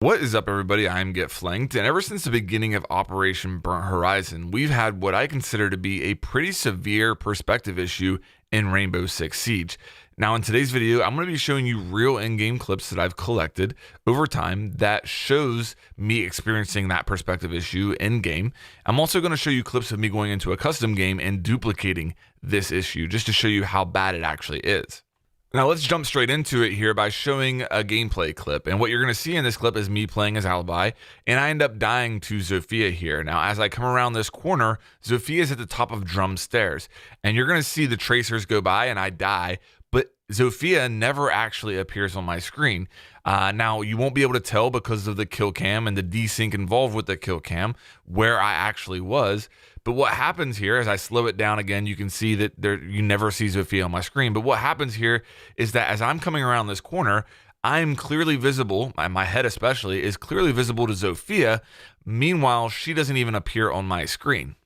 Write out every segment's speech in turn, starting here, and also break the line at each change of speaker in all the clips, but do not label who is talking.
What is up, everybody? I'm Get Flanked, and ever since the beginning of Operation Burnt Horizon, we've had what I consider to be a pretty severe perspective issue in Rainbow Six Siege. Now, in today's video, I'm going to be showing you real in-game clips that I've collected over time that shows me experiencing that perspective issue in-game. I'm also going to show you clips of me going into a custom game and duplicating this issue, just to show you how bad it actually is. Now let's jump straight into it here by showing a gameplay clip. And what you're going to see in this clip is me playing as Alibi, and I end up dying to Zofia here. Now as I come around this corner, Zofia is at the top of Drum Stairs, and you're going to see the tracers go by and I die, but Zofia never actually appears on my screen. Now you won't be able to tell because of the kill cam and the desync involved with the kill cam where I actually was. But what happens here, as I slow it down again, you can see that you never see Zofia on my screen. But what happens here is that as I'm coming around this corner, I'm clearly visible, my head especially, is clearly visible to Zofia. Meanwhile, she doesn't even appear on my screen.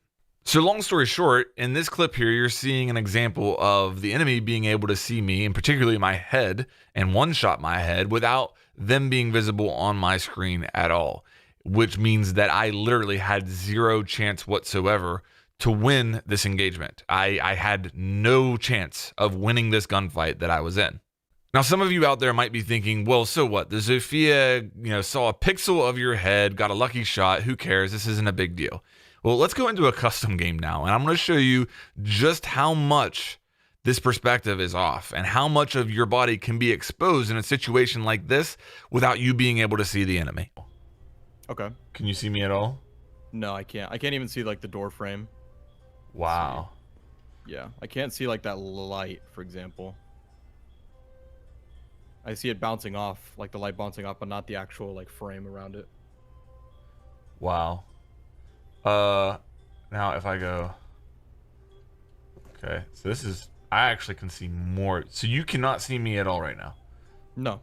So long story short, in this clip here, you're seeing an example of the enemy being able to see me, and particularly my head, and one-shot my head without them being visible on my screen at all, which means that I literally had zero chance whatsoever to win this engagement. I had no chance of winning this gunfight that I was in. Now, some of you out there might be thinking, well, so what? The Zofia, saw a pixel of your head, got a lucky shot. Who cares? This isn't a big deal. Well, let's go into a custom game now, and I'm going to show you just how much this perspective is off and how much of your body can be exposed in a situation like this without you being able to see the enemy.
Okay.
Can you see me at all?
No, I can't. I can't even see like the door frame.
Wow.
Yeah, I can't see like that light, for example. I see it bouncing off, like the light bouncing off, but not the actual like frame around it.
Wow. Now if I go, okay, so this is, I actually can see more. So you cannot see me at all right now?
No.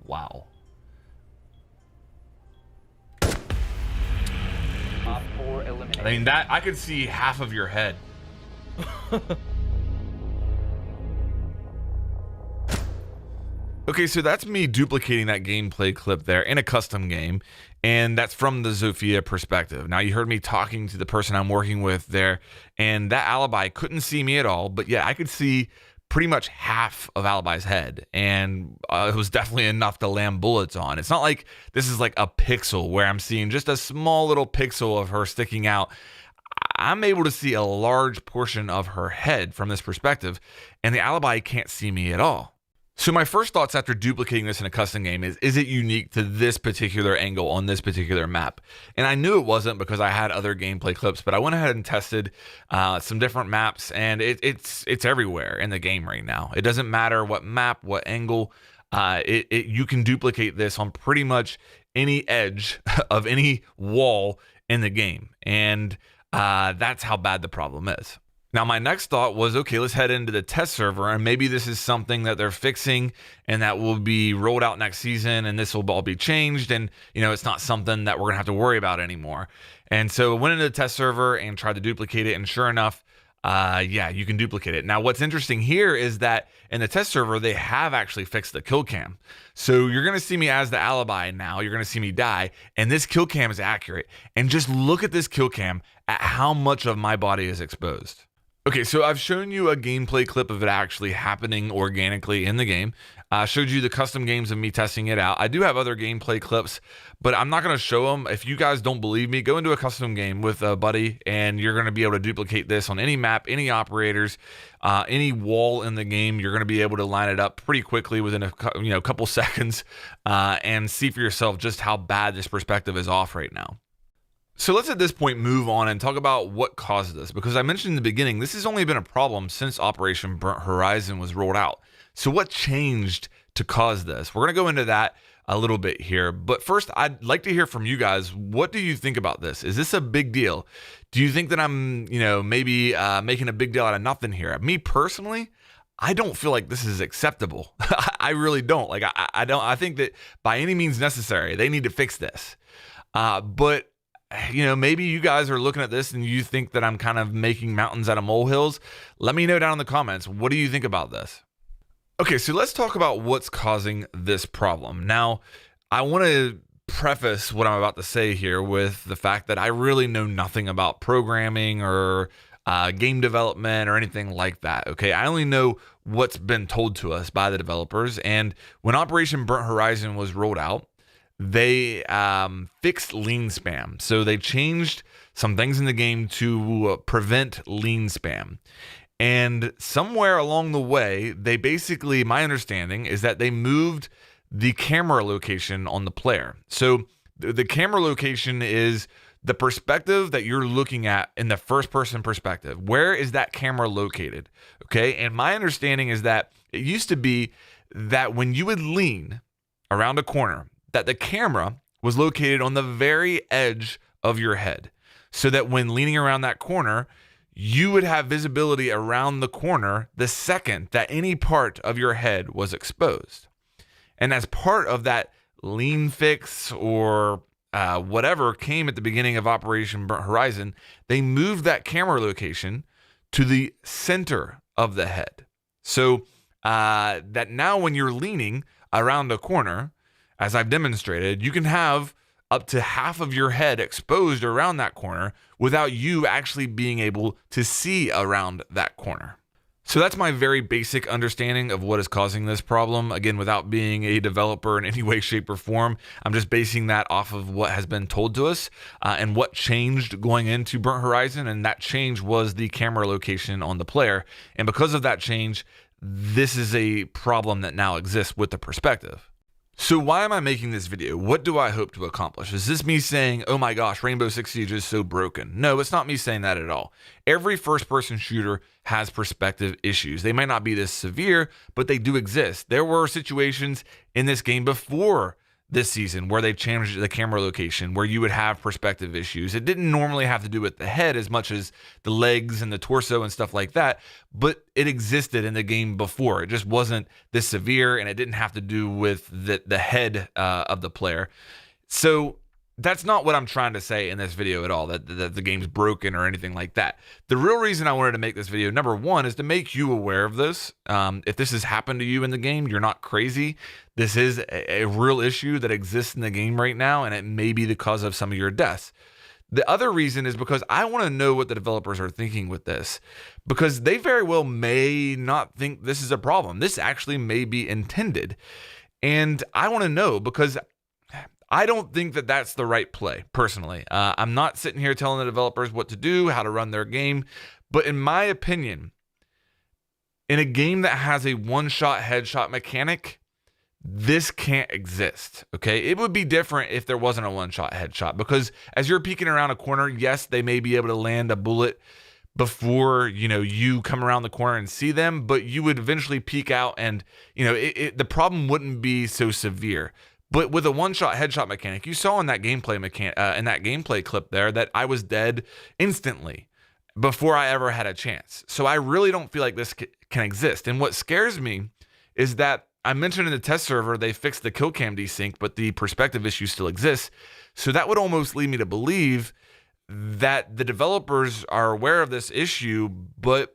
Wow. I mean, that I could see half of your head. Okay, so that's me duplicating that gameplay clip there in a custom game, and that's from the Zofia perspective. Now, you heard me talking to the person I'm working with there, and that Alibi couldn't see me at all, but yeah, I could see pretty much half of Alibi's head, and it was definitely enough to land bullets on. It's not like this is like a pixel where I'm seeing just a small little pixel of her sticking out. I'm able to see a large portion of her head from this perspective, and the Alibi can't see me at all. So my first thoughts after duplicating this in a custom game is it unique to this particular angle on this particular map? And I knew it wasn't because I had other gameplay clips, but I went ahead and tested some different maps, and it's everywhere in the game right now. It doesn't matter what map, what angle, you can duplicate this on pretty much any edge of any wall in the game. And that's how bad the problem is. Now, my next thought was, okay, let's head into the test server, and maybe this is something that they're fixing and that will be rolled out next season, and this will all be changed, and it's not something that we're gonna have to worry about anymore. And so I went into the test server and tried to duplicate it, and sure enough, yeah, you can duplicate it. Now, what's interesting here is that in the test server, they have actually fixed the kill cam. So you're gonna see me as the Alibi now, you're gonna see me die, and this kill cam is accurate. And just look at this kill cam at how much of my body is exposed. Okay, so I've shown you a gameplay clip of it actually happening organically in the game. I showed you the custom games of me testing it out. I do have other gameplay clips, but I'm not going to show them. If you guys don't believe me, go into a custom game with a buddy, and you're going to be able to duplicate this on any map, any operators, any wall in the game. You're going to be able to line it up pretty quickly within a couple seconds, and see for yourself just how bad this perspective is off right now. So let's at this point move on and talk about what caused this, because I mentioned in the beginning, this has only been a problem since Operation Burnt Horizon was rolled out. So what changed to cause this? We're going to go into that a little bit here, but first I'd like to hear from you guys. What do you think about this? Is this a big deal? Do you think that I'm, maybe making a big deal out of nothing here? Me personally, I don't feel like this is acceptable. I really don't. Like I think that by any means necessary, they need to fix this. But maybe you guys are looking at this and you think that I'm kind of making mountains out of molehills. Let me know down in the comments. What do you think about this? Okay, so let's talk about what's causing this problem. Now, I want to preface what I'm about to say here with the fact that I really know nothing about programming or game development or anything like that. Okay, I only know what's been told to us by the developers. And when Operation Burnt Horizon was rolled out, they fixed lean spam. So they changed some things in the game to prevent lean spam. And somewhere along the way, they basically, my understanding is that they moved the camera location on the player. So the camera location is the perspective that you're looking at in the first person perspective. Where is that camera located? Okay. And my understanding is that it used to be that when you would lean around a corner, that the camera was located on the very edge of your head, so that when leaning around that corner, you would have visibility around the corner the second that any part of your head was exposed. And as part of that lean fix or whatever came at the beginning of Operation Burnt Horizon, they moved that camera location to the center of the head. So that now when you're leaning around a corner, as I've demonstrated, you can have up to half of your head exposed around that corner without you actually being able to see around that corner. So that's my very basic understanding of what is causing this problem. Again, without being a developer in any way, shape, or form, I'm just basing that off of what has been told to us and what changed going into Burnt Horizon. And that change was the camera location on the player. And because of that change, this is a problem that now exists with the perspective. So why am I making this video? What do I hope to accomplish? Is this me saying, oh my gosh, Rainbow Six Siege is so broken? No, it's not me saying that at all. Every first-person shooter has perspective issues. They might not be this severe, but they do exist. There were situations in this game before this season where they changed the camera location, where you would have perspective issues. It didn't normally have to do with the head as much as the legs and the torso and stuff like that, but it existed in the game before. It just wasn't this severe, and it didn't have to do with the head of the player. So that's not what I'm trying to say in this video at all, that the game's broken or anything like that. The real reason I wanted to make this video, number one, is to make you aware of this. If this has happened to you in the game, you're not crazy. This is a real issue that exists in the game right now, and it may be the cause of some of your deaths. The other reason is because I want to know what the developers are thinking with this, because they very well may not think this is a problem. This actually may be intended. And I want to know, because I don't think that that's the right play, personally. I'm not sitting here telling the developers what to do, how to run their game. But in my opinion, in a game that has a one-shot headshot mechanic, this can't exist, okay? It would be different if there wasn't a one-shot headshot, because as you're peeking around a corner, yes, they may be able to land a bullet before, you come around the corner and see them, but you would eventually peek out and, the problem wouldn't be so severe. But with a one-shot headshot mechanic, you saw in that gameplay clip there that I was dead instantly before I ever had a chance. So I really don't feel like this can exist. And what scares me is that I mentioned in the test server they fixed the kill cam desync, but the perspective issue still exists. So that would almost lead me to believe that the developers are aware of this issue, but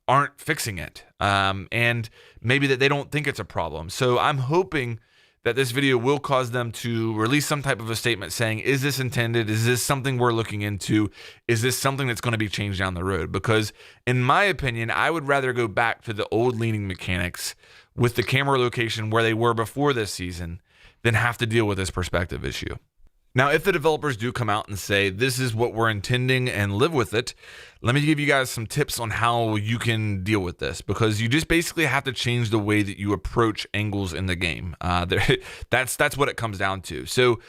aren't fixing it. And maybe that they don't think it's a problem. So I'm hoping that this video will cause them to release some type of a statement saying, is this intended? Is this something we're looking into? Is this something that's going to be changed down the road? Because in my opinion, I would rather go back to the old leaning mechanics with the camera location where they were before this season than have to deal with this perspective issue. Now, if the developers do come out and say, this is what we're intending and live with it, let me give you guys some tips on how you can deal with this, because you just basically have to change the way that you approach angles in the game. That's what it comes down to. So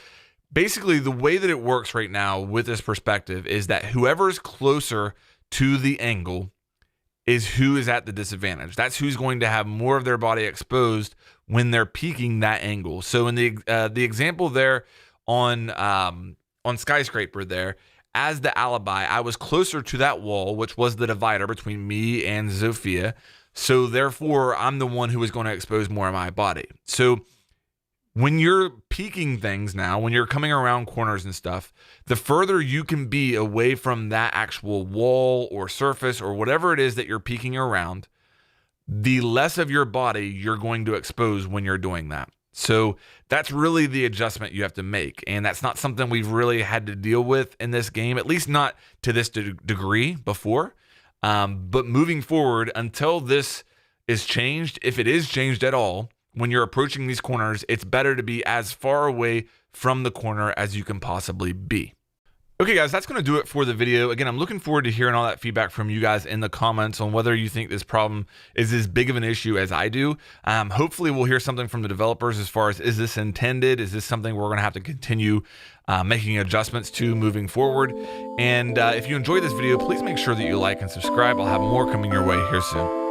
basically, the way that it works right now with this perspective is that whoever's closer to the angle is who is at the disadvantage. That's who's going to have more of their body exposed when they're peeking that angle. So in the example there, on Skyscraper there, as the alibi, I was closer to that wall, which was the divider between me and Zofia. So therefore, I'm the one who is going to expose more of my body. So when you're peeking things now, when you're coming around corners and stuff, the further you can be away from that actual wall or surface or whatever it is that you're peeking around, the less of your body you're going to expose when you're doing that. So that's really the adjustment you have to make. And that's not something we've really had to deal with in this game, at least not to this degree before. But moving forward, until this is changed, if it is changed at all, when you're approaching these corners, it's better to be as far away from the corner as you can possibly be. Okay, guys, that's going to do it for the video. Again, I'm looking forward to hearing all that feedback from you guys in the comments on whether you think this problem is as big of an issue as I do. Hopefully, we'll hear something from the developers as far as, is this intended? Is this something we're going to have to continue making adjustments to moving forward? And if you enjoyed this video, please make sure that you like and subscribe. I'll have more coming your way here soon.